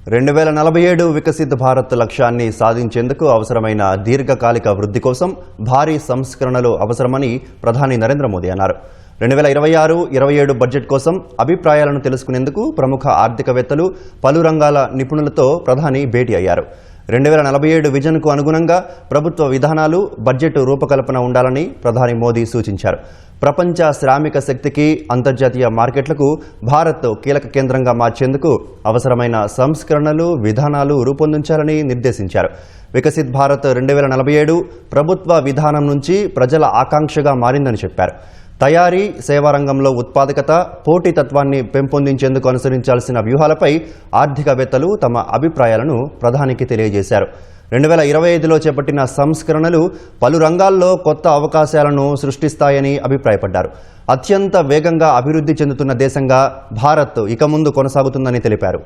2047 వికసిత్ భారత్ లక్ష్యాన్ని సాధించేందుకు అవసరమైన దీర్ఘకాలిక వృద్ధి కోసం భారీ సంస్కరణలు అవసరమని ప్రధాని నరేంద్ర మోదీ అన్నారు. 2026-27 బడ్జెట్ కోసం అభిప్రాయాలను తెలుసుకునేందుకు ప్రముఖ ఆర్థికవేత్తలు, పలు రంగాల నిపుణులతో ప్రధాని భేటీ అయ్యారు. 2047 విజన్కు అనుగుణంగా ప్రభుత్వ విధానాలు, బడ్జెట్ రూపకల్పన ఉండాలని ప్రధాని మోదీ సూచించారు. ప్రపంచ శ్రామిక శక్తికి, అంతర్జాతీయ మార్కెట్లకు భారత్ కీలక కేంద్రంగా మార్చేందుకు అవసరమైన సంస్కరణలు, విధానాలు రూపొందించాలని నిర్దేశించారు. వికసిత్ భారత్ 2047 ప్రభుత్వ విధానం నుంచి ప్రజల ఆకాంక్షగా మారిందని చెప్పారు. తయారీ, సేవా రంగంలో ఉత్పాదకత, పోటీతత్వాన్ని పెంపొందించేందుకు అనుసరించాల్సిన వ్యూహాలపై ఆర్థికవేత్తలు తమ అభిప్రాయాలను ప్రధానికి తెలియజేశారు. 2025లో చేపట్టిన సంస్కరణలు పలు రంగాల్లో కొత్త అవకాశాలను సృష్టిస్తాయని అభిప్రాయపడ్డారు. అత్యంత వేగంగా అభివృద్ధి చెందుతున్న దేశంగా భారత్ ఇక ముందు కొనసాగుతుందని తెలిపారు.